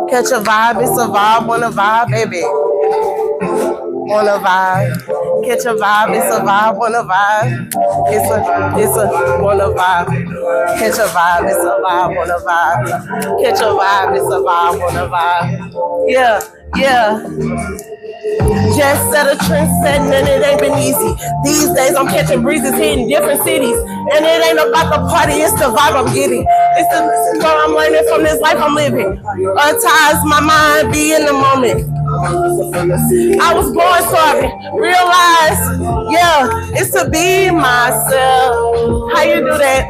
Catch a vibe, it's a vibe, wanna vibe, baby. Wanna vibe. Catch a vibe, it's a vibe, wanna vibe. It's a wanna vibe. Catch a vibe, it's a vibe, wanna vibe. Catch a vibe, it's a vibe, wanna vibe. Yeah, yeah. Just set a trend setting and it ain't been easy. These days I'm catching breezes hitting different cities. And it ain't about the party, it's the vibe I'm getting. It's the what I'm learning from this life I'm living. Unties my mind, be in the moment. I was born sorry, realize, yeah, it's to be myself. How you do that?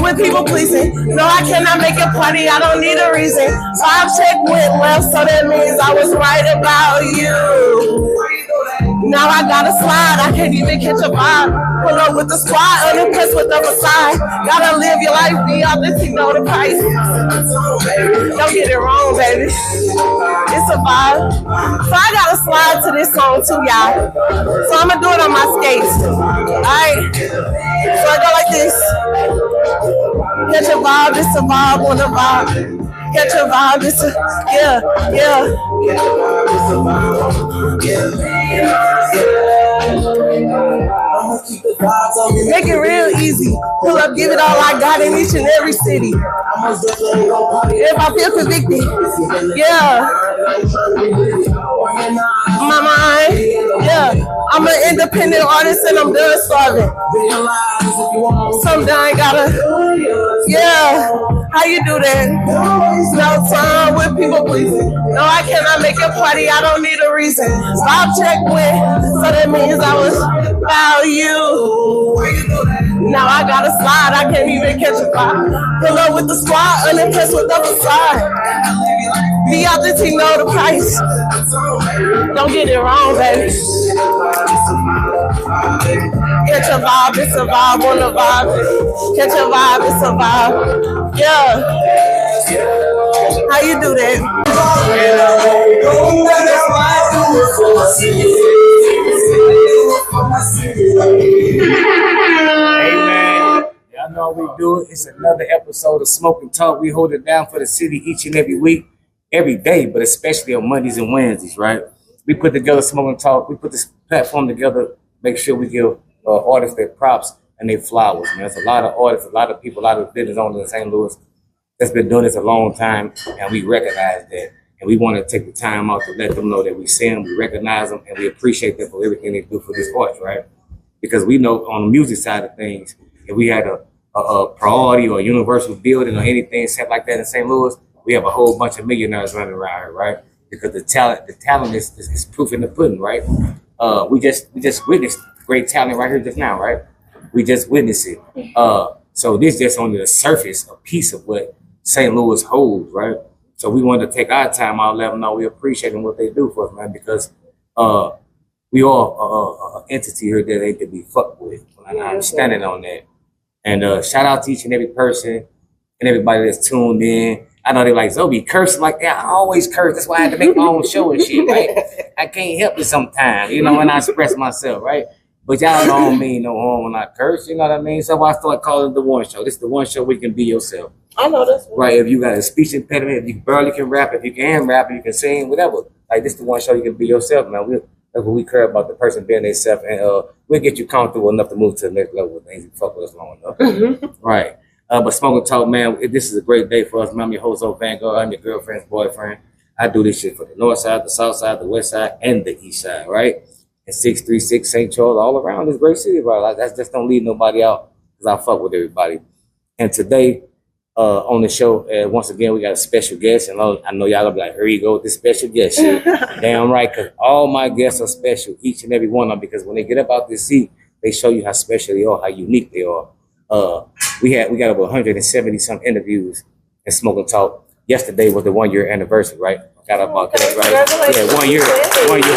With people pleasing. No, I cannot make it party, I don't need a reason. 5 check went left, so that means I was right about you. Now I gotta slide, I can't even catch a vibe. Pull up with the squad, unimpressed with the side. Gotta live your life, be authentic, know the price. Don't get it wrong, baby. It's a vibe. So I gotta slide to this song too, y'all. So I'm gonna do it on my skates. Alright. So I go like this. Catch a vibe, it's a vibe, want a vibe. Catch a vibe, it's a, yeah, yeah. Make it real easy. Pull up, give it all I got in each and every city. If I feel convicted, yeah. My mind, yeah. I'm an independent artist and I'm done starving. Someday I gotta, yeah. How you do that? No time with people pleasing. No, I cannot make a party. I don't need a reason. I'll check with, so that means I was about you. Now I gotta slide. I can't even catch a vibe. Pull up with the squad, unimpressed with the facade. Be authentic, know the price. Don't get it wrong, baby. Catch a vibe, it's a vibe, wanna vibe. Catch a vibe, it's a vibe. Yeah. How you do that? Hey man, y'all know how we do it. It's another episode of Smoke and Talk. We hold it down for the city each and every week, every day, but especially on Mondays and Wednesdays, right? We put together Smoke and Talk. We put this platform together, make sure we give artists their props and their flowers. Man, there's a lot of artists, a lot of people, a lot of business owners in St. Louis that's been doing this a long time, and we recognize that. And we want to take the time out to let them know that we see them, we recognize them, and we appreciate them for everything they do for this art, right? Because we know on the music side of things, if we had a priority or a universal building or anything set like that in St. Louis, we have a whole bunch of millionaires running around here, right? Because the talent is proof in the pudding, right? We just witnessed great talent right here just now, right? We just witnessed it. So this just only the surface, a piece of what St. Louis holds, right? So we wanted to take our time out, let them know we appreciate them what they do for us, man, because we all an entity here that ain't to be fucked with. And I'm standing on that. And shout out to each and every person and everybody that's tuned in. I know they're like, Zoe, cursing like that. I always curse. That's why I had to make my own show and shit, right? I can't help it sometimes, you know, when I express myself, right? But y'all don't mean no harm when I curse, you know what I mean? So I start calling it the one show. This is the one show where you can be yourself. I know that's right. If you got a speech impediment, if you barely can rap, if you can rap, if you can sing, whatever. Like this is the one show you can be yourself, man. That's what we care about, the person being themselves, and we'll get you comfortable enough to move to the next level with things. You fuck with us long enough. Mm-hmm. Right. But Smoke and Talk, man, this is a great day for us. Man, I'm your host, Vanguard. I'm your girlfriend's boyfriend. I do this shit for the north side, the south side, the west side, and the east side, right? And 636 St. Charles, all around this great city, bro. Like, that's just don't leave nobody out because I fuck with everybody. And today, on the show, once again, we got a special guest. And I know y'all gonna be like, here you go with this special guest shit. Damn right, because all my guests are special, each and every one of them, because when they get up out this seat, they show you how special they are, how unique they are. We got over 170 some interviews in Smoke and Talk. yesterday was the 1 year anniversary, right? Forgot about that, right? Congratulations. Yeah, 1 year,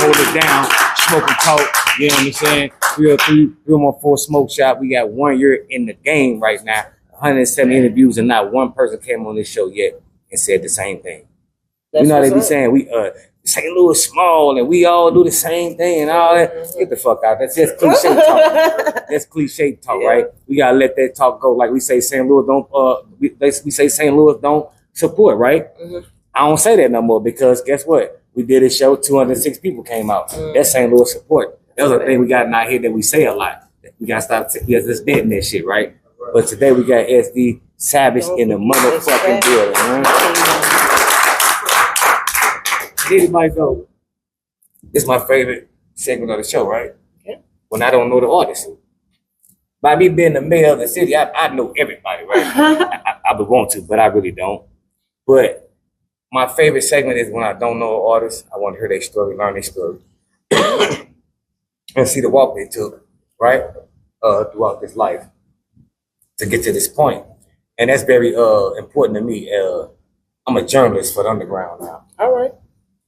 hold it down, smoke and talk. You know what I'm saying? 303-314 Smoke Shop. We got 1 year in the game right now. 170 interviews, and not one person came on this show yet and said the same thing. You know how they be saying we St. Louis small and we all do the same thing and all that. Get the fuck out. That's just cliche talk. That's cliche talk, right? We gotta let that talk go. Like we say, St. Louis don't. We say St. Louis don't support, right? I don't say that no more because guess what? We did a show. 206 people came out. That's St. Louis support. That's the thing we got in our head that we say a lot. We gotta stop. Just betting that shit, right? But today we got SD Savage in the motherfucking building, man. Anybody go? This is my favorite segment of the show, right? Okay. When I don't know the artist. By me being the mayor of the city, I know everybody, right? I would want to, but I really don't. But my favorite segment is when I don't know an artist. I want to hear their story, learn their story, and see the walk they took, right? Throughout this life to get to this point. And that's very important to me. I'm a journalist for the underground now. All right.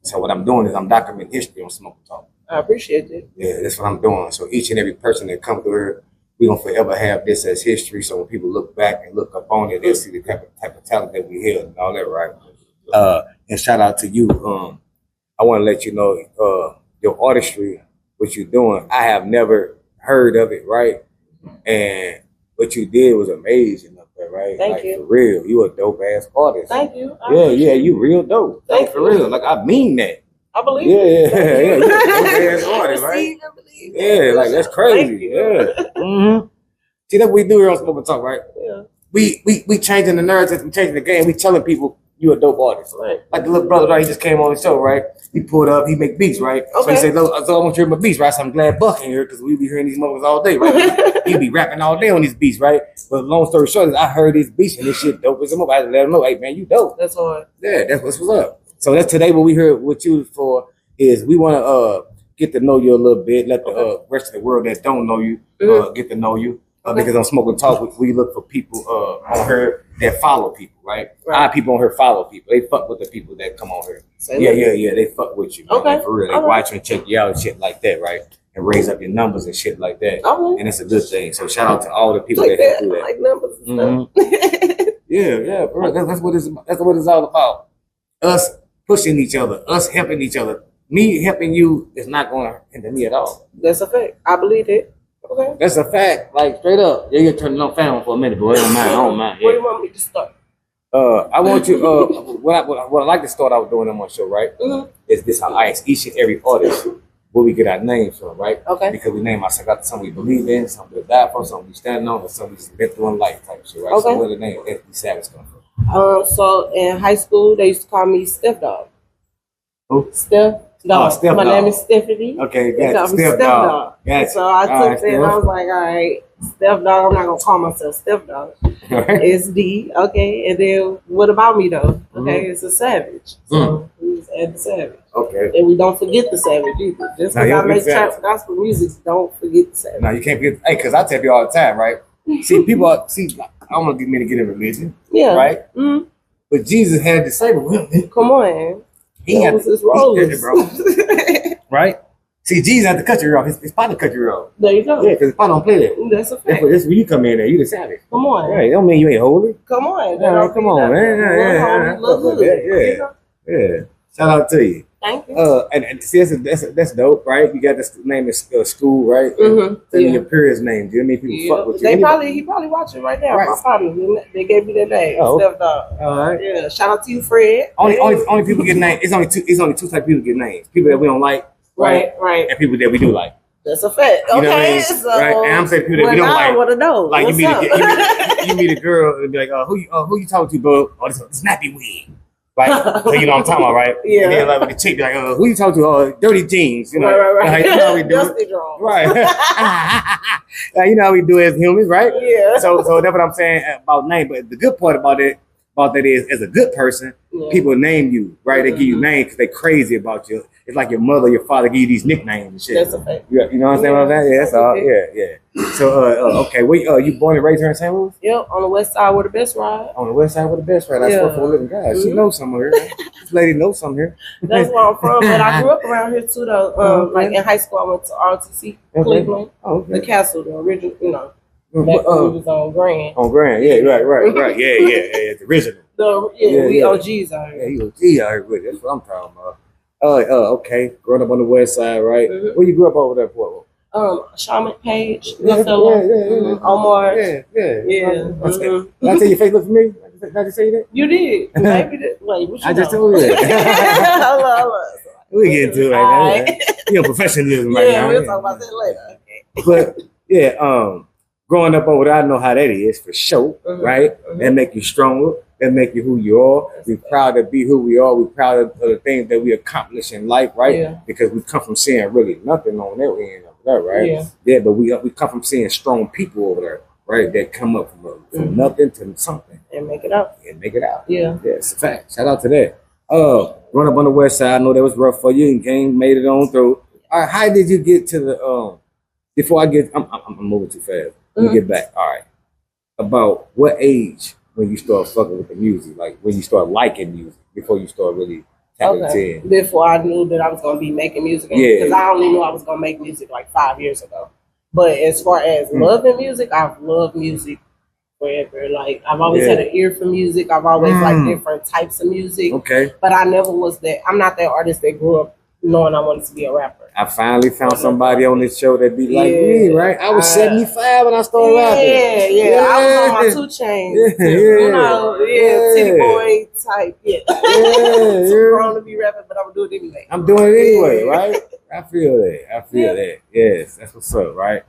So what I'm doing is I'm documenting history on Smoke and Talk. I appreciate it. Yeah, that's what I'm doing. So each and every person that comes through here, we're going to forever have this as history. So when people look back and look up on it, they'll see the type of talent that we held and all that, right? And shout out to you. I want to let you know your artistry, what you're doing. I have never heard of it, right? And what you did was amazing up there, right? Thank you. For real. You a dope ass artist. Thank you. Yeah, you real dope. Thank for real. Like I mean that. I believe Yeah. You a dope ass artist, right? Yeah, like that's crazy. Yeah. See, that's what we do here on Smoke and Talk, right? Yeah. We changing the narrative, we changing the game, we telling people you a dope artist. Right. Like the little brother, right? He just came on the show, right? He pulled up, he make beats, right? So he said, "Look, so I want you to hear my beats, right?" So I'm glad Buck in here because we be hearing these motherfuckers all day, right? He be rapping all day on these beats, right? But long story short is I heard these beats and this shit dope as a mother. I had to let him know, hey man, you dope. That's hard. Yeah, that's what's up. So that's today what we heard with you for is we want to get to know you a little bit, let the rest of the world that don't know you get to know you. Because on Smoke and Talk, we look for people on here that follow people, right? A lot of people on here follow people. They fuck with the people that come on here. Yeah. They fuck with you. Okay. Like, for real. They watch you and check you out and shit like that, right? And raise up your numbers and shit like that. And it's a good thing. So shout out to all the people that do that. Like numbers and stuff. Yeah, for real. That's what it's all about. Us pushing each other, us helping each other. Me helping you is not going to hinder me at all. That's a fact. I believe it. Okay. That's a fact. Like straight up. Yeah, you're turning on fan for a minute, but I don't mind. Yeah. Where do you want me to start? I want you. What I like to start out doing on my show, right? Is this? I ask each and every artist where we get our names from, right? Okay. Because we name ourselves after something we believe in, something we die for, something we stand on, or something we just been through in life type shit, right? Okay. So where the name SD Savage come from? So in high school they used to call me Steph Dog. Who? Steph Dog. Steph My Dog. name is Stephanie. Okay, They gotcha. call me Steph Dog. Gotcha. So I took that and I was like, all right, Steph Dog. I'm not gonna call myself Steph Dog. It's D. Okay, and then what about me though? Okay, it's a Savage. So we just add the Savage. Okay. And we don't forget the Savage either. Just because I make trap gospel music, don't forget the Savage. No, you can't forget. Hey, because I tell you all the time, right? See, people I don't want to get me to get in religion. Yeah. Right? Mm-hmm. But Jesus had disabled women. Come on. He had his role. Bro. Right? See, Jesus had to cut your off. His partner cut your off. There you go. Yeah, because his partner don't play that. That's a fact. That's where you come in there. You the savage. Come on. Right. Don't mean you ain't holy. Come on. Yeah, come on, man. Yeah. Shout out to you. Thank you. And see, that's dope, right? You got this name is school, right? Mm-hmm. Tell me your peers' name. Do you mean people fuck with you? He probably watching right now. Right. My partner, they gave me that name. Steph Dog. All right. Yeah. Shout out to you, Fred. Only people get names. It's only two type of people get names. People that we don't like, right? And people that we do like. That's a fact. You know what I Okay, mean? so right? And I'm saying people that we don't like. I want to know. Like What's you meet a girl and be like, who you talking to, bro? Oh, this snappy wig. Right? So you know what I'm talking about, right? Yeah. And then like with the chick, be like, who you talking to? Oh, dirty jeans. You know, right. Like, you know how we do it. Right. You know how we do it as humans, right? Yeah. So that's what I'm saying about name. But the good part about it, about that is, as a good person, people name you, right? They give you names because they crazy about you. It's like your mother, your father give you these nicknames and shit. That's a fact. You know what I'm saying? What I'm saying? Yeah, that's all. Yeah. So, okay, you born and raised here in St. Louis? Yep, on the west side where the best ride. On the west side with the best ride. That's what for a living guy. She knows something here. This lady knows something here. That's where I'm from, but I grew up around here too, though. Like in high school, I went to ROTC, Cleveland, the Castle, the original, back when we was on Grand. On Grand, yeah, right. Yeah, the original. We OGs out here. Yeah, you OG out here with it. That's what I'm talking about. Okay. Growing up on the west side, right? Where you grew up over there, Portland? Sean McPage, Goodfellow, Omar. Yeah. Did I tell your face look for me? Did I just say that? You did. Maybe that. Wait, what you I just told you. Hold on. We get into it right now. You know, professionalism right now. Yeah, we'll talk about that later. But yeah, growing up over there, I know how that is for sure, right? That make you stronger. That make you who you are. We're proud to be who we are. We're proud of the things that we accomplish in life, right? Yeah. Because we come from seeing really nothing on that end of that, right? Yeah, but we come from seeing strong people over there, right? That come up from nothing to something. And make it out. Yeah, it's a fact. Shout out to that. Growing up on the west side, I know that was rough for you and came, made it on through. All right, how did you get to the, before I get, I'm moving too fast. Let me get back. All right. About what age when you start fucking with the music, like when you start liking music, before you start really tapping in? Before I knew that I was going to be making music. Because I only knew I was going to make music like 5 years ago. But as far as loving music, I've loved music forever. Like, I've always had an ear for music. I've always liked different types of music. Okay. But I never was I'm not that artist that grew up knowing I wanted to be a rapper. I finally found somebody on this show that be like me, right? I was 75 when I started rapping. Yeah. I was on my 2 Chainz. Titty boy type. Too grown to be rapping, but I'm gonna do it anyway. I'm doing it anyway, right? I feel that. Yes, that's what's up, right?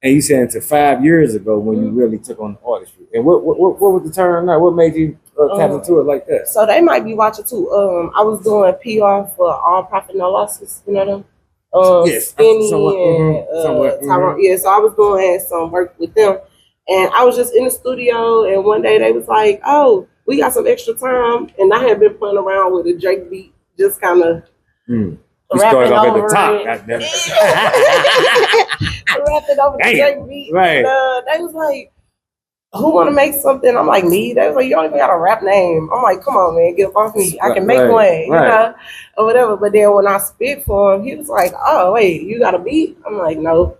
And you said until 5 years ago when you really took on the artistry. And what was the turn now? What made you tap into it like that? So they might be watching too. I was doing PR for All Profit No Losses, you know them? Skinny and Tyrone. Yeah, so I was doing some work with them. And I was just in the studio, and one day they was like, oh, we got some extra time. And I had been playing around with a Drake beat, just kind of you started off at the top. Rapping over the Drake beat. Right. And, they was like, who want to make something? I'm like, me? They was like, you don't even got a rap name. I'm like, come on, man, get up off me. I can make one, you know, or whatever. But then when I spit for him, he was like, oh, wait, you got a beat? I'm like, no,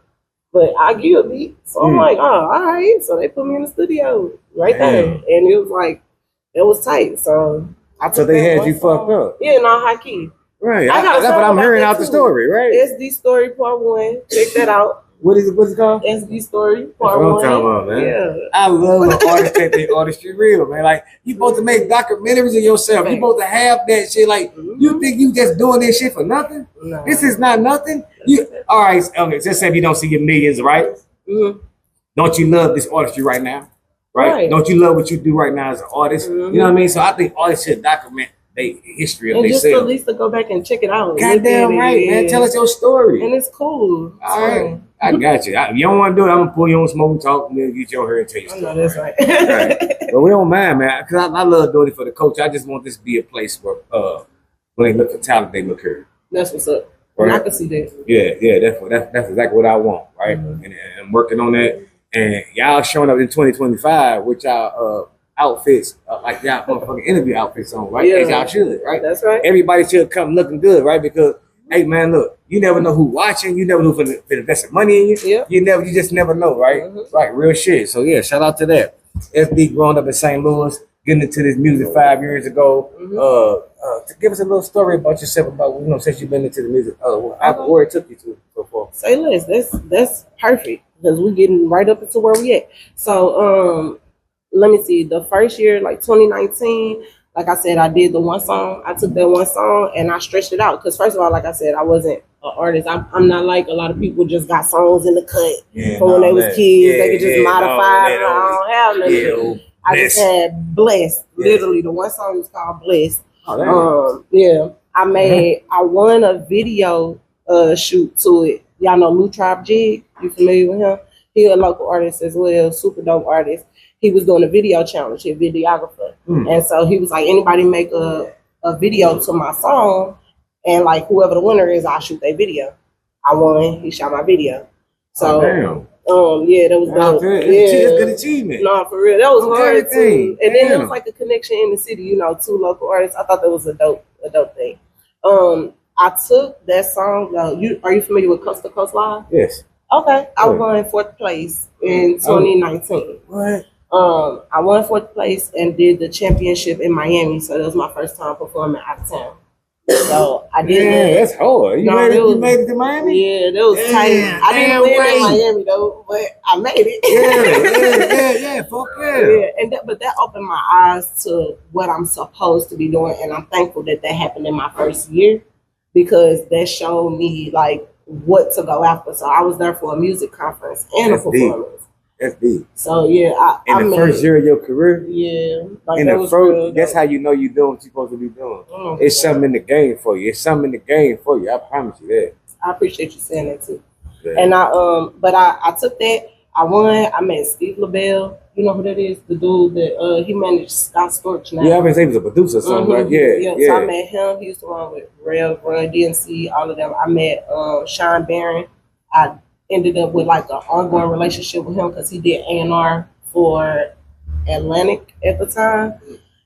but I give you a beat. So I'm like, oh, all right. So they put me in the studio right there. And it was like, it was tight. So they had you fucked up. Yeah, no, high key. Right. That's what I'm hearing out the story, right? SD Story Part 1. Check that out. What's it called? SD Story Part 1. About, man. Yeah. I love the artists that they artistry real, man. Like, you supposed to make documentaries of yourself. You supposed to have that shit. Like, you think you just doing this shit for nothing? No. This is not nothing. All right, okay, just say if you don't see your millions, right? Don't you love this artistry right now? Right? Don't you love what you do right now as an artist? You know what I mean? So I think artists should document their history of themselves. And just at least to go back and check it out. Goddamn right, man. Tell us your story. And it's cool. All right. I got you. You don't want to do it, I'm going to pull you on Smoke Talk and then get you on here and tell you story. I know, that's right. But we don't mind, man. Because I love doing it for the coach. I just want this to be a place where when they look for talent, they look here. That's what's up. Right? I can see that. Yeah, that's exactly what I want, right? And I'm working on that. And y'all showing up in 2025 with y'all outfits, like y'all motherfucking interview outfits on, right? As y'all should, right? That's right. Everybody should come looking good, right? Because, hey, man, look, you never know who watching. You never know who's investing money in you. Yeah. You just never know, right? Right, real shit. So, yeah, shout out to that. SB growing up in St. Louis, getting into this music 5 years ago. To give us a little story about yourself, about, since you've been into the music, where it took you to so far. Say less. That's perfect. Because we're getting right up into where we at. So, let me see. The first year, like 2019, like I said, I did the one song. I took that one song and I stretched it out. Because first of all, like I said, I wasn't an artist. I'm not like a lot of people just got songs in the cut from when they was kids. They could just modify it. I don't have nothing. I just had Blessed. Literally, the one song was called Blessed. I won a video shoot to it. Y'all know Lou Tribe Jig? You familiar with him? He a local artist as well, super dope artist. He was doing a video challenge, he a videographer. And so he was like, anybody make a video to my song, and like whoever the winner is, I'll shoot their video. I won, he shot my video. So yeah, that was dope. Good. Yeah. Good achievement. No, for real. That was hard too. And then Damn. there was like a connection in the city, you know, two local artists. I thought that was a dope thing. I took that song. Are you familiar with Coast to Coast Live? Yes. Okay. I Good. won 4th place in 2019. What? I won 4th place and did the championship in Miami. So that was my first time performing out of town. So I did that. That's hard. You made it to Miami? Yeah, that was tight. I didn't win in Miami though, but I made it. Yeah, fuck Yeah, and but that opened my eyes to what I'm supposed to be doing, and I'm thankful that happened in my first year, because that showed me like what to go after. So I was there for a music conference and a performance. That's deep. So yeah, In the first year of your career? Yeah. Like In that the was first, real that's dope. how you know you're doing what you're supposed to be doing. Mhm. It's something in the game for you. It's something in the game for you. I promise you that. I appreciate you saying that too. Yeah. And I took that. I won. I met Steve LaBelle. You know who that is? The dude that he managed Scott Storch now. Yeah, I was say he was a producer or something, right? Yeah. So I met him. He used to run with Run DNC, all of them. I met Sean Barron. I ended up with like an ongoing relationship with him because he did A&R for Atlantic at the time.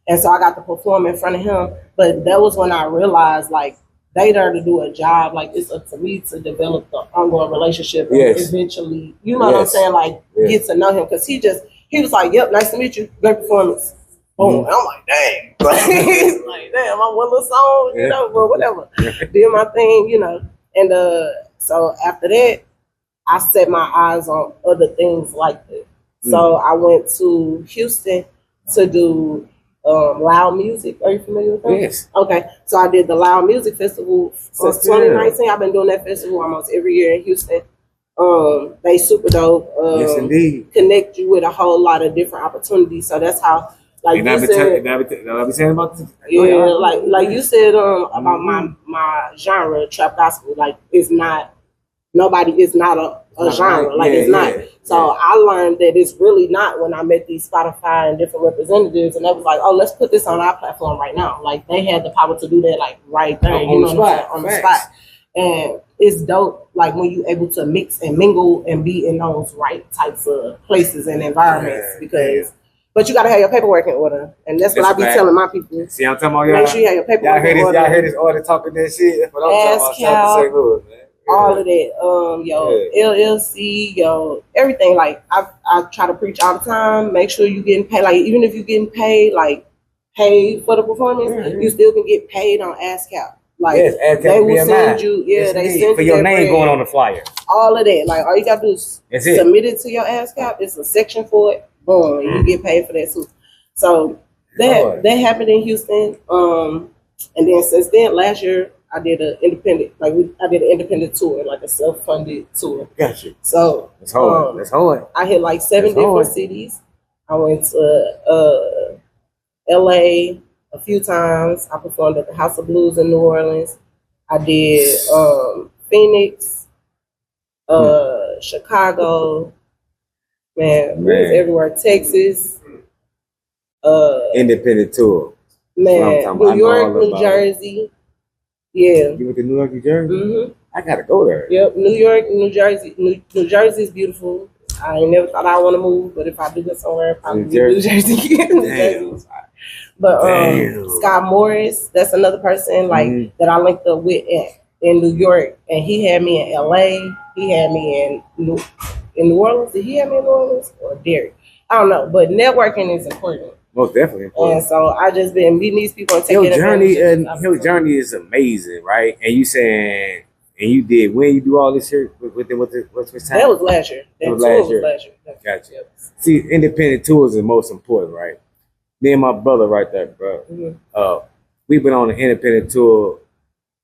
And so I got to perform in front of him. But that was when I realized like they there to do a job. Like it's up to me to develop the ongoing relationship and eventually, you know what I'm saying? Like get to know him, because he was like, yep, nice to meet you. Great performance. Boom. And I'm like, dang. Like, damn, I one little song, you know, but whatever. Did my thing, you know. And so after that, I set my eyes on other things like that. So I went to Houston to do Loud Music. Are you familiar with that? Yes. Okay. So I did the Loud Music Festival since 2019. I've been doing that festival almost every year in Houston. They super dope. Yes, indeed. Connect you with a whole lot of different opportunities. So that's how, like And you I've said, been saying about this. yeah, like you said about my genre, trap gospel. Like it's not. Nobody is not a genre. Like it's not. So I learned that it's really not when I met these Spotify and different representatives, and they was like, "Oh, let's put this on our platform right now." Like they had the power to do that, like right there, on the spot, on the spot. And it's dope, like when you able to mix and mingle and be in those right types of places and environments. But you gotta have your paperwork in order, and that's what I be telling my people. See, I'm talking about y'all. Make sure you have your paperwork in order. Y'all hear this order talking that shit? That's what I'm talking about. St. Louis, man. All of that, LLC, everything. Like I try to preach all the time. Make sure you getting paid. Like even if you're getting paid, like paid for the performance, you still can get paid on ASCAP. Like they will send you, they send for you your that name bread. Going on the flyer. All of that. Like all you gotta do is submit it to your ASCAP. It's a section for it. Boom, you get paid for that too. So that happened in Houston. And then since then, last year. I did an independent tour, like a self-funded tour. Gotcha. So that's hard. That's hard. I hit like 7 different cities. I went to LA a few times. I performed at the House of Blues in New Orleans. I did Phoenix, Chicago, man, everywhere. Texas. Independent tour. Man, New York, New Jersey. Yeah. You went to New York, New Jersey? Mm-hmm. I gotta go there. Yep, New York, New Jersey. New Jersey is beautiful. I ain't never thought I want to move, but if I do go somewhere, probably New Jersey. New Jersey. But Scott Morris, that's another person that I linked up with in New York, and he had me in LA. He had me in New Orleans. Did he have me in New Orleans or Derry? I don't know, but networking is important. Most definitely important. And so I just been meeting these people and taking Your journey is amazing, right? And you saying, and you did when you do all this here what's time? That was last year. That was last year. Gotcha. Yep. See, independent tours is most important, right? Me and my brother right there, bro. Mm-hmm. We've been on an independent tour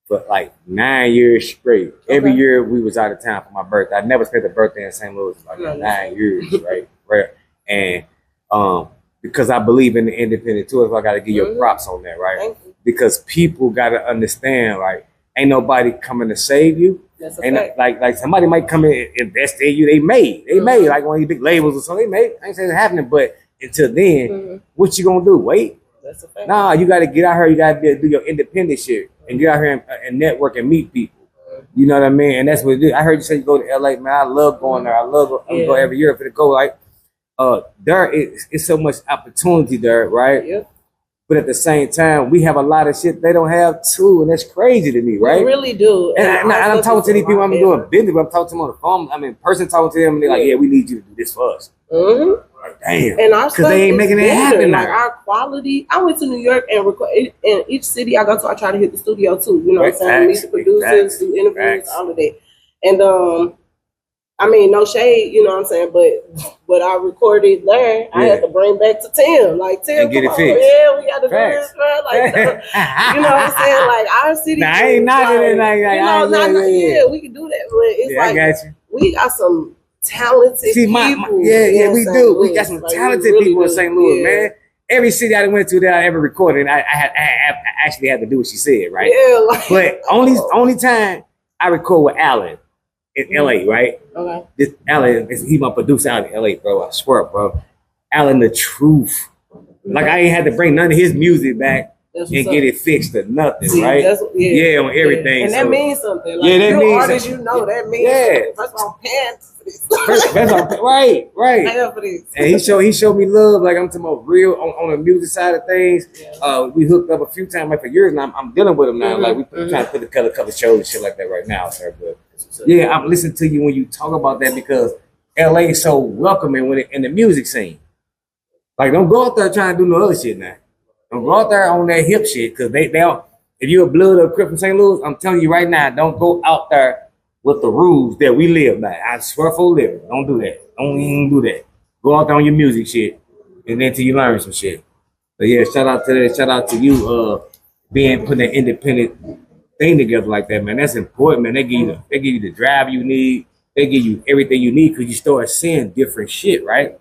for like 9 years straight. Okay. Every year we was out of town for my birthday. I never spent a birthday in St. Louis like 9 years, right? Right. And because I believe in the independent tours, I got to give you props on that, right? Because people got to understand, like, ain't nobody coming to save you. That's a And fact. like somebody might come in and invest in you. They may like one of these big labels or something. They may. I ain't saying it's happening, but until then, what you gonna do? Wait? That's a fact. Nah, you got to get out here. You got to do your independent shit and get out here and network and meet people. You know what I mean? And that's what it is. I heard you say you go to LA, man. I love going there. I go every year for the go. Like, there is so much opportunity there, right? Yep. But at the same time, we have a lot of shit they don't have too, and that's crazy to me, right? We really do. And I'm talking to these people. I'm doing business, but I'm talking to them on the phone. I'm in person talking to them, and they're like, "Yeah, we need you to do this for us." Mm-hmm. Like, damn, And our because they ain't making it happen. Like now. our quality. I went to New York and record in each city I go to. I try to hit the studio too. You know what I'm saying? Meet the producers, do interviews, all of that. And I mean, no shade, you know what I'm saying, but what I recorded there, I had to bring back to Tim. Like, Tim, and get come it fixed. on, yeah, we got to do this, bro. Like, you know what I'm saying? Like, our city. Nah, I ain't knocking it like that. You know, we can do that, but it's I like, got you. we got some talented people. We do. We got some talented people in St. Louis, man. Every city I went to that I ever recorded, I actually had to do what she said, right? Yeah, like, but only time I record with Alan in LA, right? Okay. This Alan, he's my producer out in LA, bro. I swear, bro. Alan, the truth. Like, I ain't had to bring none of his music back and get it fixed or nothing, right? On everything. And that means something. Like, that means artist, you know, that means something. First of all, pants for this. Right. And he showed me love, like I'm talking about real on the music side of things. Yeah. We hooked up a few times, like for years, and I'm dealing with him now. Like we trying to put together a couple shows and shit like that right now, sir. But yeah, I'm listening to you when you talk about that because LA is so welcoming when in the music scene. Like, don't go out there trying to do no other shit now. Don't go out there on that hip shit because they don't. If you're a blood or a Crip from St. Louis, I'm telling you right now, don't go out there with the rules that we live by. I swear for a living. Don't do that. Don't even do that. Go out there on your music shit and then till you learn some shit. But yeah, shout out to that. Shout out to you putting an independent thing together like that, man. That's important, man. They give you the drive you need. They give you everything you need because you start seeing different shit, right?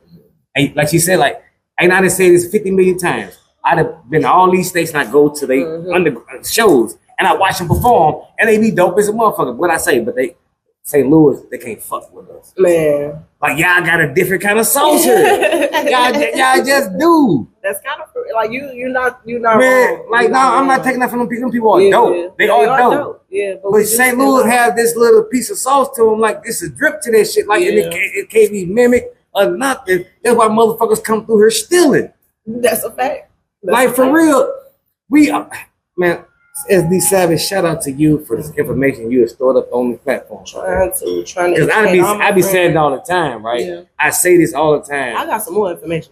And like she said, like, and I done said this 50 million times. I'd have been to all these states and I go to the underground shows and I watch them perform and they be dope as a motherfucker. What I say, but St. Louis, they can't fuck with us. Man. Like, y'all got a different kind of sauce here. y'all just do. That's kind of like you're not man, wrong. Like, no, I'm not taking that from them people. Them people are dope. Yeah. They are dope. Yeah, but St. Louis have this little piece of sauce to them, like this is drip to that shit. Like, and it can't be mimicked or nothing. That's why motherfuckers come through here stealing. That's a fact. Like, for real, man, SD Savage, shout out to you for this information you have stored up on the platform. Trying to. Because I be saying it all the time, right? Yeah. I say this all the time. I got some more information.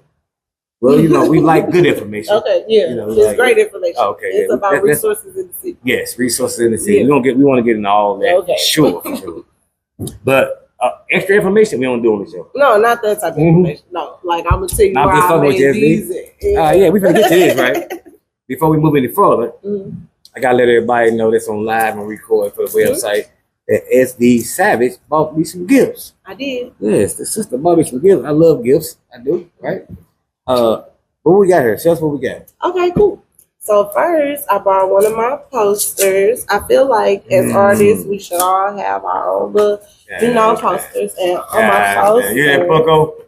Well, you know, we like good information. Okay, yeah. You know, it's great information. Okay, it's about resources in the city. Yes, resources in the city. We want to get into all that. Okay. Sure. But extra information we don't do on the show. No, not that type of information. No, like I'm gonna tell you why I made these. Yeah, we finna get to this, right? Before we move any further, I gotta let everybody know that's on live and record for the website that SD Savage bought me some gifts. I did. Yes, the sister bought me some gifts. I love gifts. I do, right? What we got here? Tell us what we got. Okay, cool. So first, I bought one of my posters. I feel like as artists, we should all have our own little, posters. And on my poster, you that Bucko?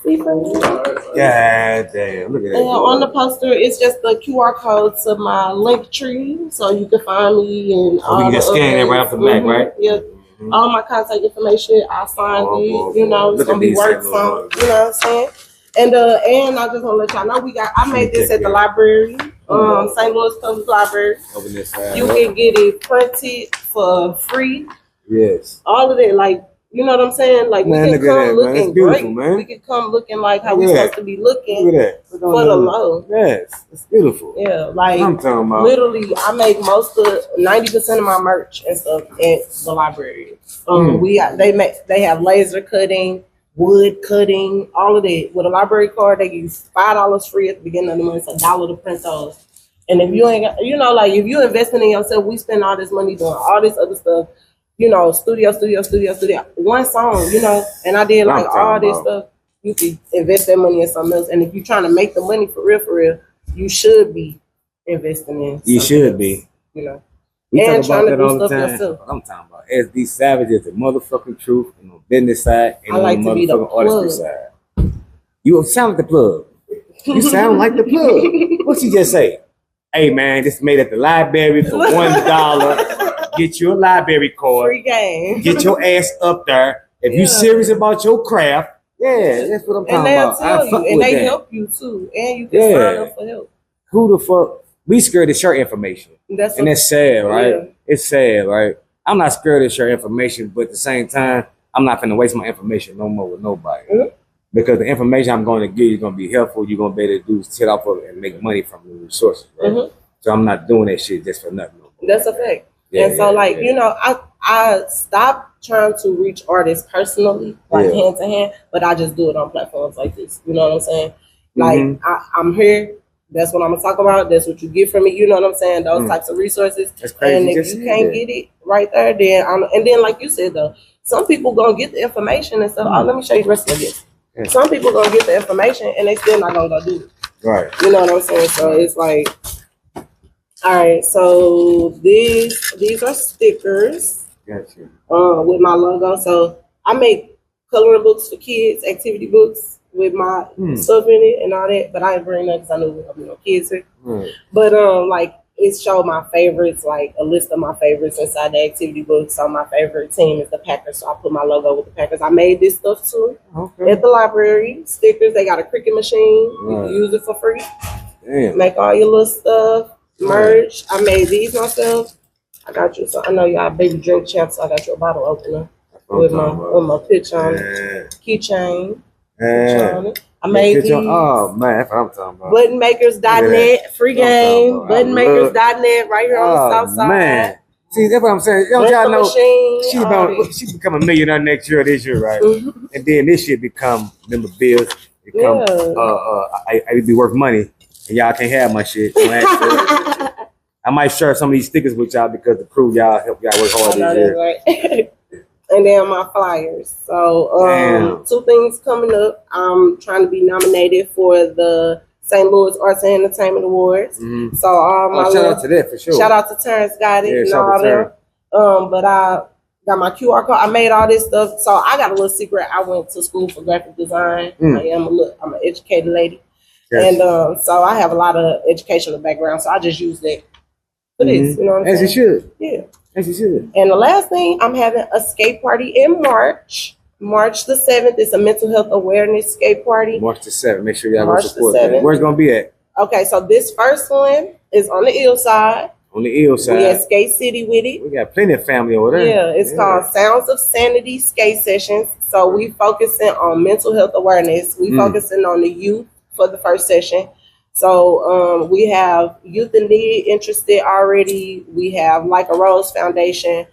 God damn, look at that. And on the poster, it's just the QR code to my link tree, so you can find me and all you can just scan it right off the back, right? Yep. All my contact information, I signed it. It's gonna be worked on. You know what I'm saying? And I just want to let y'all know I made this at the library, St. Louis Public Library. Open this side. You can get it printed for free. Yes. All of it, like, you know what I'm saying? Like, man, we can come looking great. Man. We can come looking like how we're supposed to be looking. Look at that. For the low. Yes, it's beautiful. Yeah, like, I'm talking about. Literally, I make 90% of my merch and stuff at the library. They have laser cutting, wood cutting, all of that. With a library card, they give you $5 free at the beginning of the month. It's $1 to print those. And if you ain't got, if you're investing in yourself, we spend all this money doing all this other stuff. Studio. One song, and I did like all this stuff. You can invest that money in something else. And if you're trying to make the money for real, you should be investing in. You should be. We And talk trying about to that do all the stuff time. yourself. I'm talking about SD Savage is the motherfucking truth on the business side and I on like the to be the motherfucking artistry plug. side. You sound like the plug. You sound like the plug. What you just say? Hey man, this made at the library for $1. Get you a library card. Free game. Get your ass up there. If you serious about your craft, yeah, that's what I'm And talking they'll about. tell I fuck you, and with they that. help you too, and you can sign up for help. Who the fuck? We scared to share information, and that's sad, right? Yeah. It's sad, right? I'm not scared to share information, but at the same time, I'm not gonna waste my information no more with nobody. Because the information I'm going to give you is going to be helpful. You're going to be able to do sit off of it and make money from the resources, right? So I'm not doing that shit just for nothing. That's a fact. And so, you know, I stopped trying to reach artists personally, like hand to hand, but I just do it on platforms like this. You know what I'm saying? Like, I'm here. That's what I'm gonna talk about. That's what you get from me. You know what I'm saying? Those types of resources. That's crazy. And if you can't get it right there, then and then like you said though, some people gonna get the information and stuff. Oh, let me show you the rest of this. Some people gonna get the information and they still not gonna go do it. Right. You know what I'm saying? So it's like, all right. So these are stickers. Gotcha. With my logo. So I make coloring books for kids, activity books with my stuff in it and all that. But I didn't bring that because I knew there no kids here. But like it showed my favorites, like a list of my favorites inside the activity book. So my favorite team is the Packers. So I put my logo with the Packers. I made this stuff too at the library. Stickers. They got a Cricut machine. You can use it for free. Make all your little stuff. Merch. I made these myself. I got you. So I know y'all baby drink champs. So I got you a bottle opener with my picture on it. Keychain. I made these. Oh man, that's what I'm talking about. Buttonmakers.net, free game. Buttonmakers.net, right here on the south side. Man. See, that's what I'm saying. Y'all know machine, she become a millionaire next year or this year, right? And then this shit become bills. Become I be worth money, and y'all can't have my shit. I might share some of these stickers with y'all because the crew y'all help y'all work hard this year. Right. And then my flyers. So 2 things coming up. I'm trying to be nominated for the St. Louis Arts and Entertainment Awards. So shout out to that for sure. Shout out to Terrence got it and all that. But I got my QR code. I made all this stuff. So I got a little secret. I went to school for graphic design. I'm an educated lady. Yes. And so I have a lot of educational background. So I just use that for this. You know what I'm saying? As you should. Yeah. As you should. And the last thing, I'm having a skate party in March. March the 7th. It's a mental health awareness skate party. March the 7th. Make sure y'all go support that. Where's it going to be at? Okay, so this first one is on the ill side. On the ill side. We at Skate City with it. We got plenty of family over there. Yeah, it's called Sounds of Sanity Skate Sessions. So we focusing on mental health awareness. We focusing on the youth for the first session. So we have Youth in Need interested already. We have Like a Rose Foundation.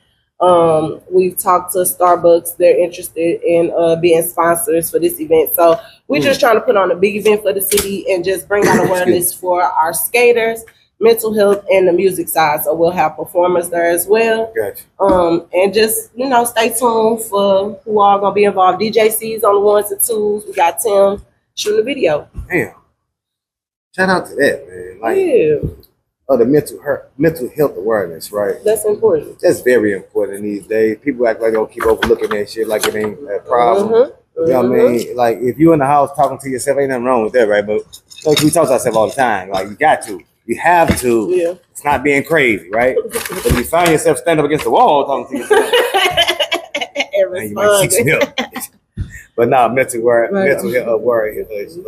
We've talked to Starbucks. They're interested in being sponsors for this event. So we're just trying to put on a big event for the city and just bring out awareness for our skaters, mental health, and the music side. So we'll have performers there as well. Gotcha. And just, stay tuned for who are going to be involved. DJ C's on the 1s and 2s. We got Tim shooting the video. Damn. Shout out to that, man. Like, the mental health awareness, right? That's important. That's very important these days. People act like they don't keep overlooking that shit like it ain't a problem. You know what I mean? Like, if you in the house talking to yourself, ain't nothing wrong with that, right? But like, we talk to ourselves all the time. Like, you got to. You have to. Yeah. It's not being crazy, right? But if you find yourself standing up against the wall talking to yourself, you might seek some help. But nah, mental health awareness.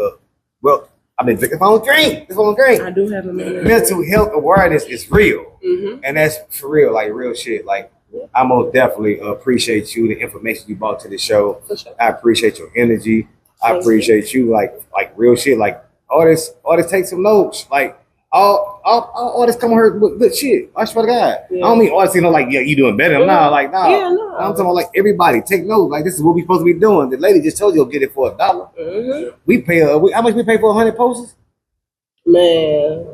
Well, I mean, if I don't drink, I do have a minute. Mental health awareness is real. And that's for real, like real shit. Like, I most definitely appreciate you, the information you brought to the show. Sure. I appreciate your energy. I appreciate you, like real shit. Like, artists take some notes. Like, all artists come here with good shit. I swear to God. I don't mean artists, you doing better. Nah. I'm talking about like everybody take notes. Like, this is what we supposed to be doing. The lady just told you to get it for $1. We pay how much we pay for 100 posters? Man,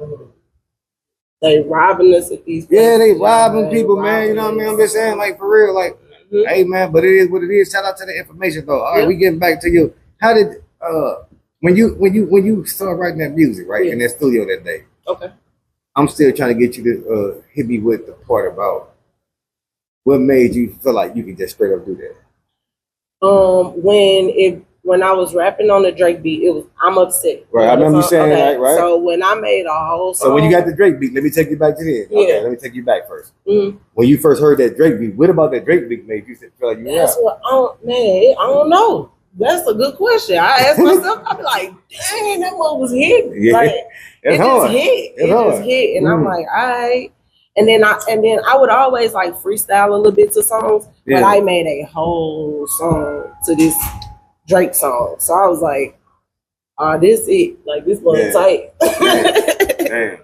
they robbing us at these places. Yeah, they robbing people, man. You know what I mean? I'm just saying, like, for real, like, hey, man, but it is what it is. Shout out to the information, though. All right, we getting back to you. How did when you started writing that music, right, in that studio that day? Okay. I'm still trying to get you to hit me with the part about what made you feel like you could just straight up do that. When I was rapping on the Drake beat, it was I'm upset. Right, I remember you saying okay. that, right? So when I made a whole song, So when you got the Drake beat, let me take you back to this. Yeah. Okay, let me take you back first. Mhm. When you first heard that Drake beat, what about that Drake beat made you feel like you that's rap? what I don't know. That's a good question. I asked myself, I'm like, dang, that one was hitting. Yeah. Like, It's it hard. just hit. It's It hard. just hit. And I'm like, all right. And then I would always like freestyle a little bit to songs, Yeah. but I made a whole song to this Drake song. So I was like, this it. Like this one Yeah. tight. Damn.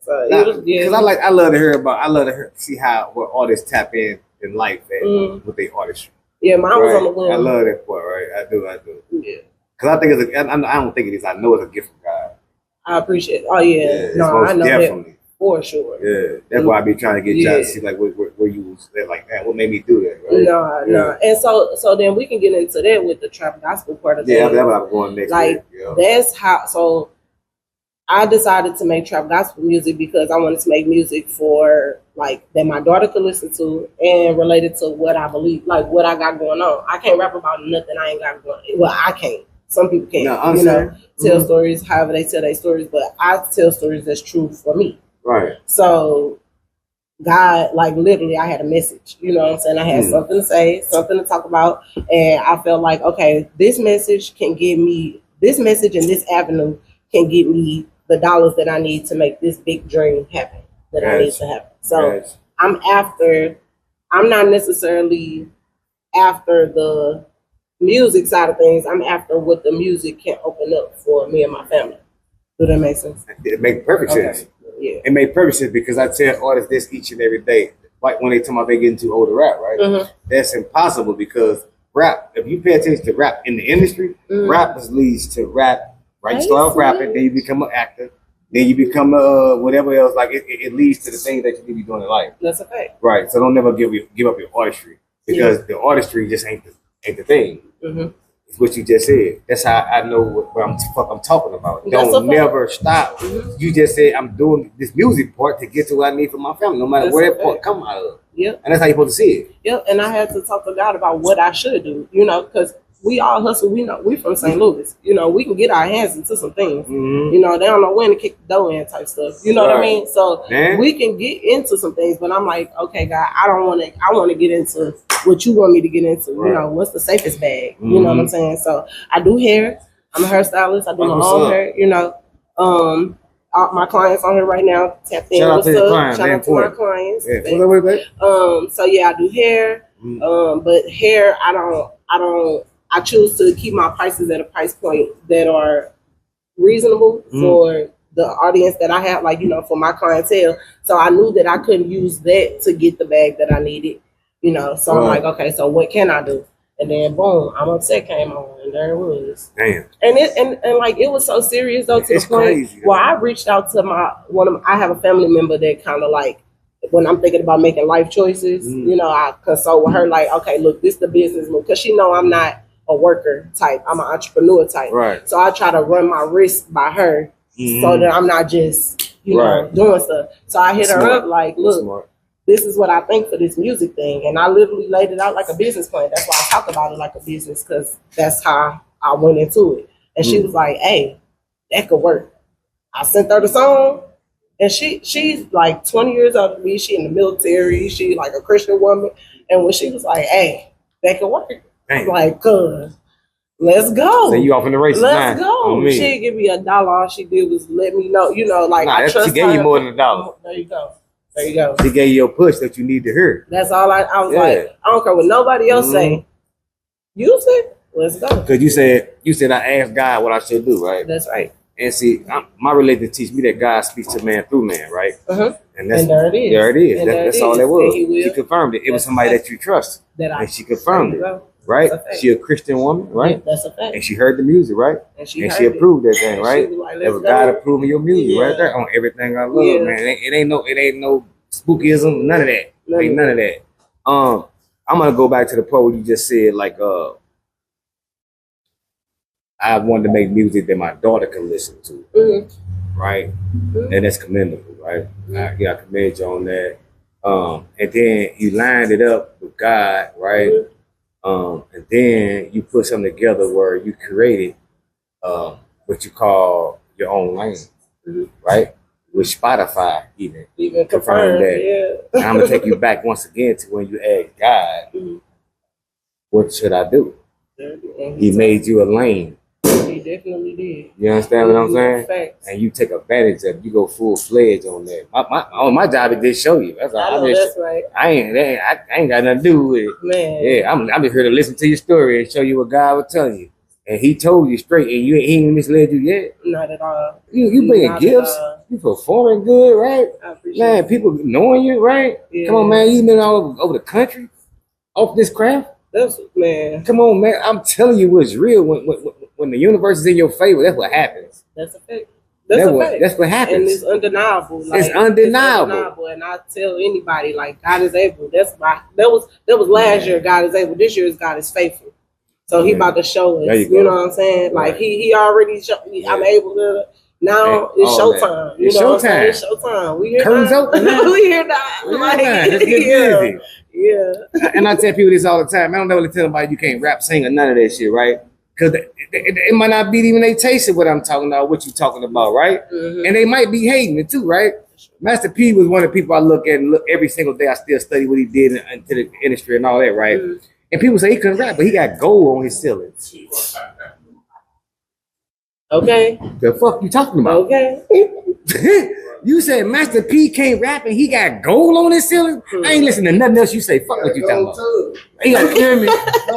So it was Because I love to hear see how what artists tap in life and with their artistry. Yeah, mine was Right? on the wheel. I love that part, right? I do. Yeah. Because I think I don't think it is. I know it's a gift from God. I appreciate it. Oh yeah. It's No, most I know definitely. that for sure. Yeah, that's why I be trying to get y'all to see like where you was like that. What made me do that? Right? No. And so then we can get into that with the trap gospel part of Yeah, things. that's what I'm going next. Like yeah. that's how. So I decided to make trap gospel music because I wanted to make music for like that my daughter could listen to and related to what I believe, like what I got going on. I can't rap about nothing I ain't got going on. Well, I can't. Some people can, No, you know, tell stories however they tell their stories, but I tell stories that's true for me. Right. So God, like literally, I had a message. You know what I'm saying? I had something to say, something to talk about, and I felt like, okay, this message can give me this message and this avenue can get me the dollars that I need to make this big dream happen that I need to happen. So I'm not necessarily after the music side of things. I'm after what the music can open up for me and my family. Does that make sense? It makes perfect sense. Yeah. It made perfect sense because I tell artists this each and every day. Like when they tell me they getting too old to rap, right? That's impossible because rap, if you pay attention to rap in the industry, rap leads to rap. Right, you start off rapping, then you become an actor, then you become whatever else. Like it leads to the things that you need to be doing in life. That's a fact. Right. So don't never give up your artistry because the artistry just ain't the thing. It's what you just said. That's how I know what I'm talking about. Don't never stop. You just said I'm doing this music part to get to what I need for my family, no matter where that part come out of. Yep. And that's how you're supposed to see it. Yep. And I had to talk to God about what I should do. You know, because we all hustle. We know we from St. Louis. You know, we can get our hands into some things. You know, they don't know when to kick the door in type stuff. You know what I mean? So we can get into some things. But I'm like, okay, God, I want to get into what you want me to get into. You know, what's the safest bag? You know what I'm saying? So I do hair. I'm a hairstylist. I do my own hair. You know, all my clients on here right now. Tap in. Shout out to your clients. Shout out to my clients. Yeah. So yeah, I do hair. But hair, I choose to keep my prices at a price point that are reasonable for the audience that I have, like, you know, for my clientele. So I knew that I couldn't use that to get the bag that I needed, you know. So I'm like, okay, so what can I do? And then boom, I'm Upset came on, and there it was. Damn. And like it was so serious though, to the point where I reached out to I have a family member that kind of like, when I'm thinking about making life choices, you know, I consult with her like, okay, look, this is the business move, because she know I'm not a worker type. I'm an entrepreneur type. Right. So I try to run my risk by her so that I'm not just, you know, doing stuff. So I hit her up like, look, this is what I think for this music thing. And I literally laid it out like a business plan. That's why I talk about it like a business, because that's how I went into it. And she was like, hey, that could work. I sent her the song. And she's like 20 years older than me. She in the military. She like a Christian woman. And when she was like, hey, that could work. I'm like, cuz, let's go. So you off in the race? Let's go. She didn't give me $1. All she did was let me know, you know, like I trust her. She gave you more than $1. There you go. There you go. She gave you your push that you need to hear. That's all I was like, I don't care what nobody else say. Use it. Let's go. Because you said I asked God what I should do, right? That's right. And see, my religion teach me that God speaks to man through man, right? And there it is. There it is. That's all that was. She confirmed it. It was somebody that you trust. And she confirmed it. Right? She a Christian woman, right? Yeah, that's a fact. And she heard the music, right? And she approved that thing, right? That was God approving your music right there on everything I love, man. It ain't no spookism, none of that. Ain't none of that. I'm gonna go back to the part where you just said like I wanted to make music that my daughter could listen to, right? And that's commendable, right? right? Yeah, I commend you on that. And then you lined it up with God, right? And then you put something together where you created what you call your own lane, right? With Spotify, even confirmed that. Yeah. And I'm gonna take you back once again to when you asked God, what should I do? He made you a lane. He definitely did. You understand what I'm saying? Facts. And you take advantage of it. You go full fledged on that. My job is to show you. That's all. I know that's right. I ain't got nothing to do with it. Man. Yeah, I'm just here to listen to your story and show you what God was telling you. And he told you straight, and he ain't misled you yet. Not at all. You bringing gifts. You performing good, right? I appreciate Man, people knowing you, right? Yeah. Come on, man. You been all over the country off this craft. That's man. Come on, man. I'm telling you what's real. When the universe is in your favor, that's what happens. That's a fact. That's what happens. And it's undeniable. Like, it's undeniable. And I tell anybody, like, God is able. That's why that was last year. God is able. This year is God is faithful. So he about to show us. You know what I'm saying? Like he already showed me. I'm able to. Now it's showtime. It's showtime. It's showtime. We here Curtains now. open now. We here now. Like, Let's get busy. Yeah. And I tell people this all the time. I don't never tell nobody you can't rap, sing, or none of that shit, right? Because it might not be even they taste of what I'm talking about, what you talking about, right? And they might be hating it too, right? Master P was one of the people I look at and look every single day. I still study what he did into the industry and all that, right? And people say he couldn't rap, but he got gold on his ceiling. Okay. The fuck you talking about? Okay. You said Master P can't rap and he got gold on his ceiling? I ain't listening to nothing else you say. Fuck what you talking about. He gonna hear me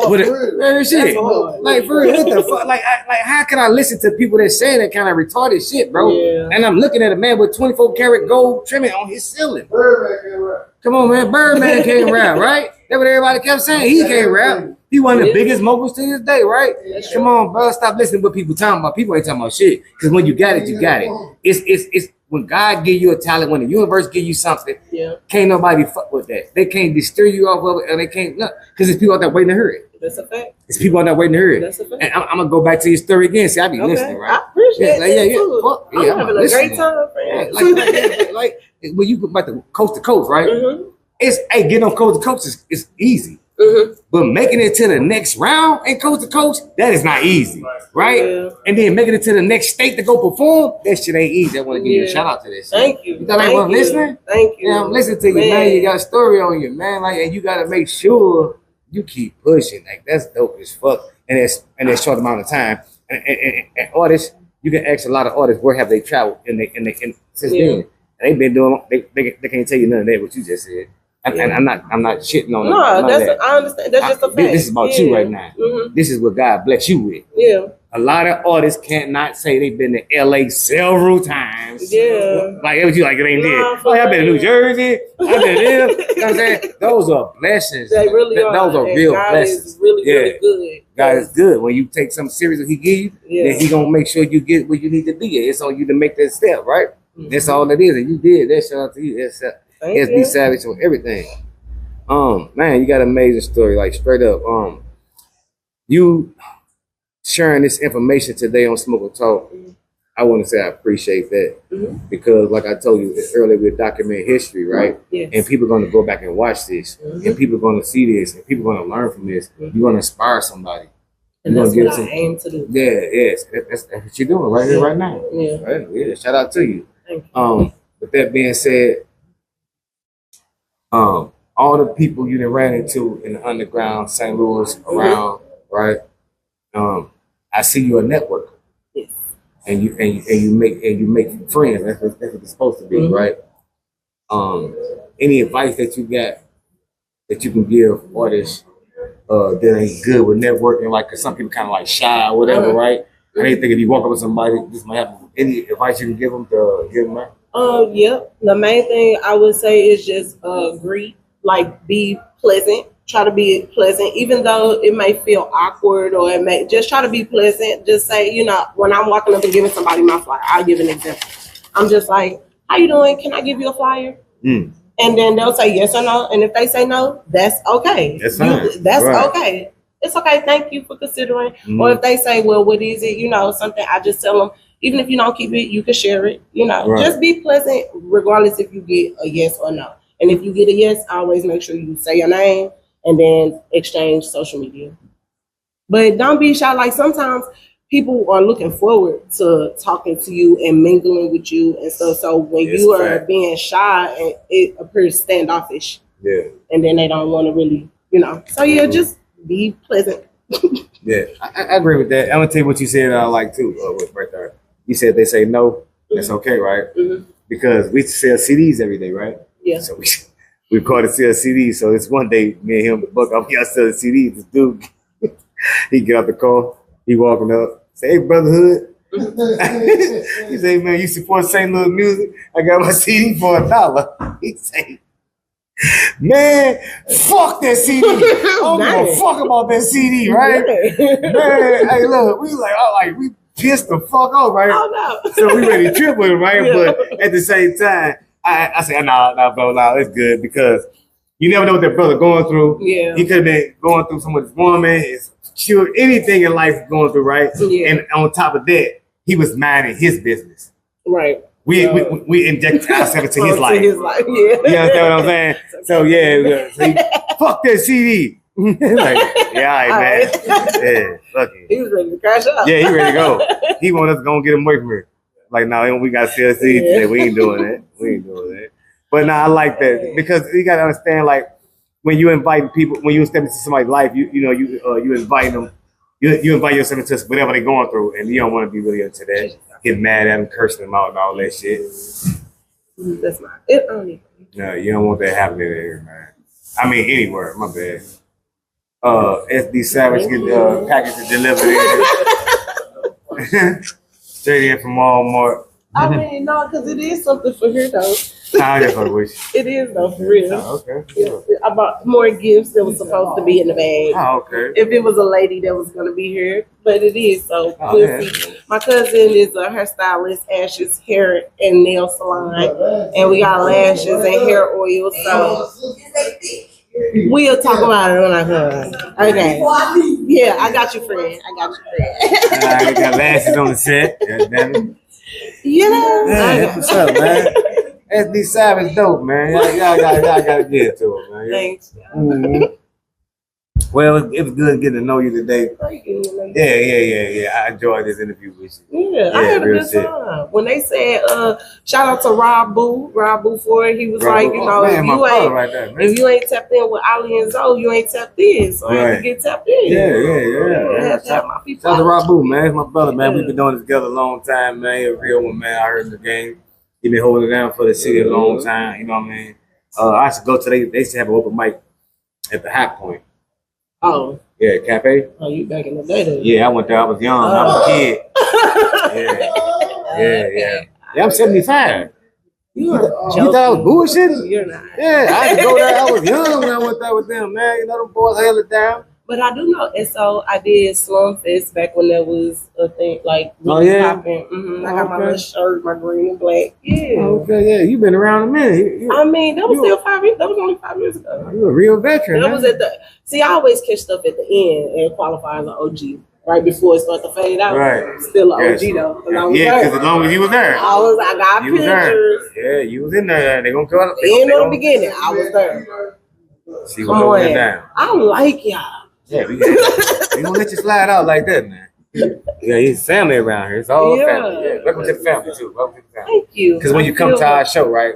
with it. Shit. Like, for real, what the fuck? Like, how can I listen to people that say that kind of retarded shit, bro? Yeah. And I'm looking at a man with 24 karat gold trimming on his ceiling. Come on, man. Birdman can't rap, right? That's what everybody kept saying. He can't rap. He one of the biggest moguls to this day, right? Come on, bro. Stop listening to what people talking about. People ain't talking about shit. Because when you got it, you got it. It's when God give you a talent, when the universe give you something, can't nobody fuck with that. They can't steer you off of it, and they can't, because there's people out there waiting to hear it. That's a fact. It's people out there waiting to hear it. That's a fact. And I'm gonna go back to your story again. See, I be listening, right? I appreciate it. Fuck, I'm having a great time, friend. Like when you go back to coast to coast, right? It's getting on coast to coast is easy. But making it to the next round and coast to coast, that is not easy, right? Yeah. And then making it to the next state to go perform, that shit ain't easy. I want to give you a shout out to this. Thank you. You thought I wasn't listening? Thank you. Yeah, I'm listening to you, man. You got a story on you, man. Like, and you got to make sure you keep pushing. Like, that's dope as fuck. And it's short amount of time. And artists, you can ask a lot of artists where have they traveled since then. And they've been doing. They can't tell you none of that what you just said. And I'm not shitting on that. I understand. That's just a fact. This is about you right now. This is what God bless you with. Yeah. A lot of artists can't not say they've been to LA several times. Yeah. Like it was you like it ain't there. Oh, I've been to New Jersey. I've been there. You know what I'm saying? Those are blessings. They really are. Those are real God blessings. Is really good. God is good. When you take something serious that he give you, then he gonna make sure you get where you need to be. It's on you to make that step, right? That's all it is. And you did that. Shout out to you. SB Savage on everything. Man, you got an amazing story, like straight up. You sharing this information today on Smoke and Talk, I want to say I appreciate that because, like I told you earlier, we're documenting history, right? Yes. And people are going to go back and watch this, and people are going to see this, and people are going to learn from this. You're going to inspire somebody. And that's what I aim to do. Yeah, yes, that's what you're doing right here, right now. Yeah. Right? Yeah. Shout out to you. Thank you. With that being said, all the people you done ran into in the underground, St. Louis, around, right? I see you a networker. Yes. And you make friends. That's what it's supposed to be, right? Any advice that you got that you can give artists that ain't good with networking, like, cause some people kind of like shy or whatever, right? And they think if you walk up with somebody, this might happen. Any advice you can give them to give them out? Yep. The main thing I would say is just greet, like be pleasant. Try to be pleasant, even though it may feel awkward or it may just try to be pleasant. Just say, you know, when I'm walking up and giving somebody my flyer, I'll give an example. I'm just like, how you doing? Can I give you a flyer? And then they'll say yes or no. And if they say no, that's okay. That's fine. That's okay. It's okay. Thank you for considering. Or if they say, well, what is it? You know, something, I just tell them, Even if you don't keep it, you can share it. You know, Right. just be pleasant, regardless if you get a yes or no. And if you get a yes, always make sure you say your name and then exchange social media. But don't be shy. Like sometimes people are looking forward to talking to you and mingling with you and stuff. So when It's you are fact. being shy, it appears standoffish, Yeah. and then they don't want to really, you know. So yeah, just be pleasant. Yeah, I agree with that. I'm gonna tell you what you said. I like too. Right there, you said they say no. That's okay, right? Mhm. Because we sell CDs every day, right? Yeah. So we call it sell CDs. So this one day, me and him, Buck, I'm here selling CDs. This dude, he get out the car, he walking up, say, "Hey, brotherhood." He say, "Man, you support St. Louis music? I got my CD for $1." He say, "Man, fuck that CD. I don't give a Dang. fuck about that CD, right?" Man, hey, look, we pissed the fuck off, right? Oh no. So we ready to trip with him, right? Yeah. But at the same time, I said, nah, bro, nah, it's good because you never know what that brother going through. Yeah. He could have been going through some with his woman, his children, anything in life going through, right? Yeah. And on top of that, he was minding his business. Right. We injected ourselves into his life. His life. Yeah. You understand what I'm saying? So yeah, so fuck that CD. Like, yeah, all right, man. Yeah, fuck it. He was ready to crash out. Yeah, he ready to go. He want us to go and get him away from here. Like, no, we got CLC today. We ain't doing that. We ain't doing that. But no, I like that because you got to understand, like, when you invite people, when you step into somebody's life, you invite them, you invite yourself into whatever they're going through, and you don't want to be really into that. Get mad at them, cursing them out, and all that shit. That's not it. No, you don't want that happening here, man. I mean, anywhere. My bad. SD Savage get the packages delivered in. Straight in from Walmart. I mean, no, because it is something for here though. I just fuck with you. It is though, for real. Oh, okay. Yeah. I bought more gifts that was supposed to be in the bag. Oh, okay. If it was a lady that was going to be here, but it is, so Oh, we'll yeah. see. My cousin is a hairstylist, Ash's hair and nail salon, and we got lashes and hair oil, so we'll talk about it when I come. Okay. Yeah, I got you, friend. I got you, friend. We got lashes on the set. God damn it. Yeah. Man, what's up, man? SD Savage dope, man. Y'all gotta get it to him, man. Thanks. Mhm. Well, it was good getting to know you today. Thank you. Yeah. I enjoyed this interview with you. Yeah, I Yeah, had a real good shit. time. When they said, shout out to Rob Boo for it, he was Bro, like, you know, man, my if you brother ain't right there, man. if you ain't tapped in with Ali and Zoe, you ain't tapped in. So I had Right. to get tapped in. Yeah. I had to have my people. Shout out to Rob Boo, man. It's my brother, man. Yeah. We've been doing this together a long time, man. He a real one, man. I heard the game. He been holding it down for the city a long time. You know what I mean? I used to go to they used to have an open mic at the Hot Point. Oh, Yeah, Cafe. you back in the day then. Yeah, I went there. I was young. I was a kid. Yeah, I'm 75. You are You thought I was bullshitting? You're not. Yeah, I had to go there. I was young when I went there with them, man. You know, them boys held it down. But I do know, and so I did Slum Fest back when there was a thing like Oh, yeah? popping. I got my Okay. little shirt, my green and black. Yeah. Okay, yeah, you been around a minute. I mean, that was You- still 5 years. That was only 5 years ago. You a real veteran. That man. was at the. See, I always catch stuff at the end and qualify as an OG right before it starts to fade out. Right. Still an Yes. OG though. 'Cause I was Yeah, there. because as long as you was there. I got You was there. pictures. Yeah, you was in there. They gonna come. In the beginning, I was there. She was Come holding it on. down. I like y'all. Yeah, we gonna let you slide out like that, man. Yeah, he's family around here. It's all Yeah. family. Yeah, welcome to the family too. Welcome to the family. Thank you. Because when you I come feel to our show, right?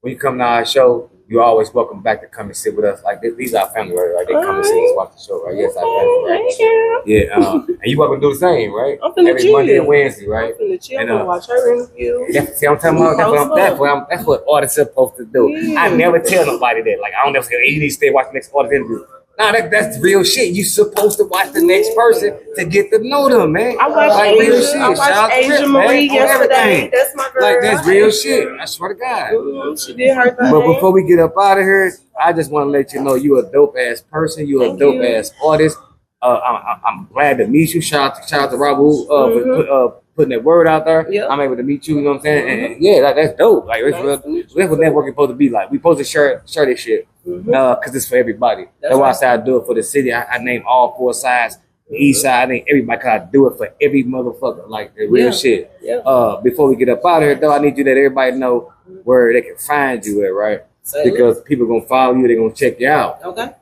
When you come to our show, you're always welcome back to come and sit with us. Like these are our family, right? Like they come and sit and watch the show, right? Yes, our family. Right? Okay. Yeah, and you welcome to do the same, right? I'm finna Every chill. Monday and Wednesday, right? I'm finna chill And, and watch her interview. See, I'm talking about that's what artists are supposed to do. Yeah. I never tell nobody that. Like I don't never say, hey, you need to stay watch the next artist interview. Nah, that's real shit. You supposed to watch the next person to get to know them, man. I watched Like, real Asia. shit. I Shout watched out to Asia Rip, Marie man, on yesterday. everything. That's my girl. Like that's real shit. I swear to God. She did her thing. But before we get up out of here, I just want to let you know you a dope ass person. You a Thank dope you. ass artist. I'm glad to meet you. Shout out to Rabu for putting that word out there. Yep. I'm able to meet you. You know what I'm saying? And yeah, like, that's dope. Like that's what networking supposed to be like. We supposed to share this shit because it's for everybody. That's why I right. say I do it for the city. I name all 4 sides East side, I think everybody gotta do it for every motherfucker, like the real shit. Yeah. Before we get up out of here, though, I need you to let everybody know where they can find you at, right? Because people gonna follow you, they're gonna check you out. Okay.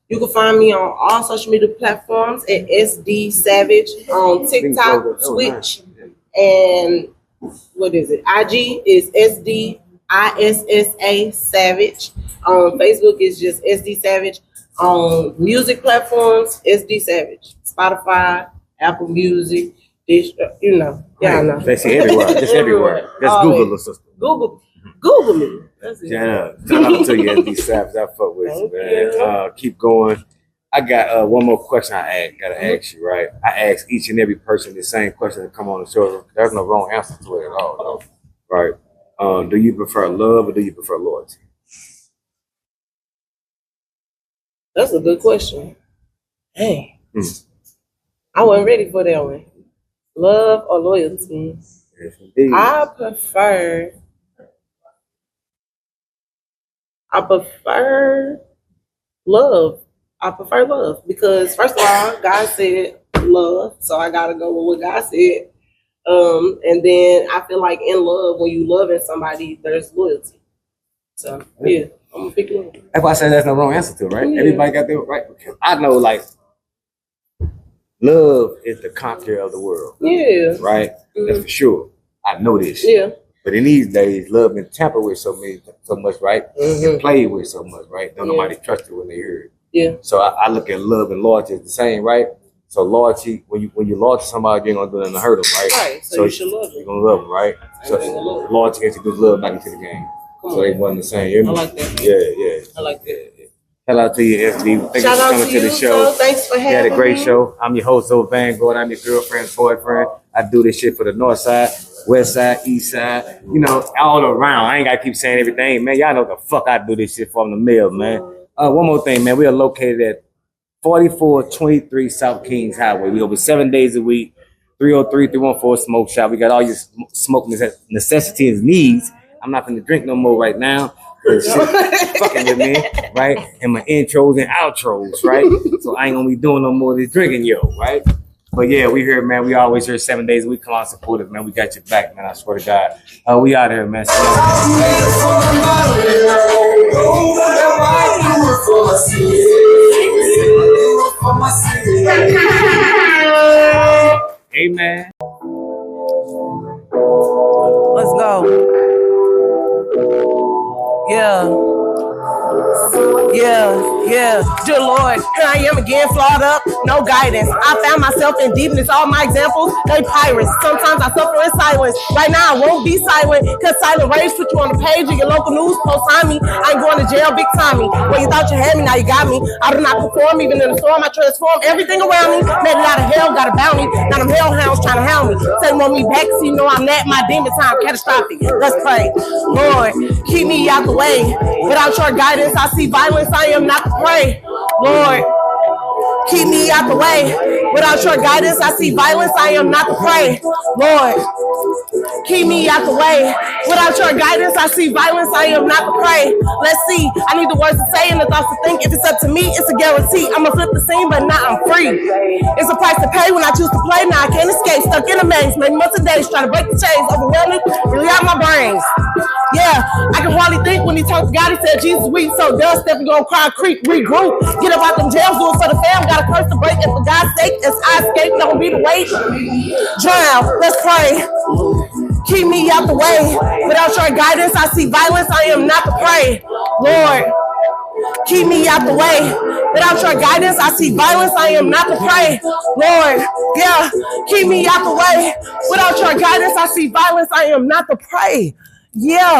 You can find me on all social media platforms at SD Savage on TikTok, Twitch, and what is it? IG is SDISSA Savage. On Facebook is just SD Savage. On music platforms, SD Savage. Spotify, Apple Music, you know. Yeah, I know. They see everywhere. Just everywhere. Just Google the sister. Google me. That's it. Yeah. Shout out to you, SD Savage. I fuck with you, man. Keep going. I got one more question gotta ask you, right? I ask each and every person the same question that come on the show. There's no wrong answer to it at all, though. Right? Do you prefer love or do you prefer loyalty? That's a good question. Hey, I wasn't ready for that one. Love or loyalty? Yes, indeed. I prefer love. I prefer love because, first of all, God said love, so I gotta go with what God said. And then I feel like in love, when you loving somebody, there's loyalty. So yeah, I'm gonna pick love. That's why I said there's no wrong answer to it, right? Yeah. Everybody got their right. I know, like, love is the conqueror of the world. Yeah. Right? That's for sure. I know this. Yeah. But in these days, love been tampered with so much, right? And played with so much, right? Don't nobody trust it when they hear it. Yeah. So I look at love and loyalty as the same, right? So loyalty, when you loyal to somebody, you ain't gonna do nothing to hurt them, right? Right. So you should love them. You're gonna love them, right? So loyalty introduces love back into the game. So they wasn't the same. I like that. Yeah. I like that. Shout out to you, SD. Thank you for coming to the show. So thanks for having me. You had a great show. I'm your host, Zoe Vanguard. I'm your girlfriend's boyfriend. I do this shit for the north side, west side, east side, you know, all around. I ain't got to keep saying everything, man. Y'all know the fuck I do this shit from the mill, man. One more thing, man. We are located at 4423 South Kings Highway. We open 7 days a week, 303-314 Smoke Shop. We got all your smoke necessities and needs. I'm not going to drink no more right now. Shit fucking with me, right? And my intros and outros, right? So I ain't gonna be doing no more of this drinking, right? But yeah, we here, man. We always here 7 days a week. Come on, support us, man. We got your back, man. I swear to God. We out here, man. Amen. Let's go. Yeah. Dear Lord, here I am again, flawed up, no guidance. I found myself in deepness. All my examples, they pirates. Sometimes I suffer in silence. Right now, I won't be silent, cause silent rage put you on the page of your local news post on me. I ain't going to jail, big Tommy. Well, you thought you had me, now you got me. I do not perform, even in the storm, I transform everything around me. Made it out of hell, got a bounty. Now them hellhounds trying to hound me. Say want me back, so you know I'm that. My demon time catastrophic. Let's pray. Lord, keep me out the way. Without your guidance, I see violence. I am not to pray. Lord, keep me out the way. Without your guidance, I see violence. I am not to pray. Lord, keep me out the way. Without your guidance, I see violence. I am not to pray. Let's see. I need the words to say and the thoughts to think. If it's up to me, it's a guarantee. I'ma flip the scene, but now I'm free. It's a price to pay when I choose to play. Now I can't escape. Stuck in a maze. Maybe months of days trying to break the chains. Overwhelming. Really out my brains. Yeah, I can hardly think when he talked to God. He said, Jesus, we so done. Stepping on Cry Creek, regroup. Get up out them jails, do it for the fam. Got a curse to break. And for God's sake, as I escape, don't be the wait. Drown. Let's pray. Keep me out the way. Without your guidance, I see violence. I am not to pray. Lord, keep me out the way. Without your guidance, I see violence. I am not to pray. Lord, yeah, keep me out the way. Without your guidance, I see violence. I am not to pray. Yeah.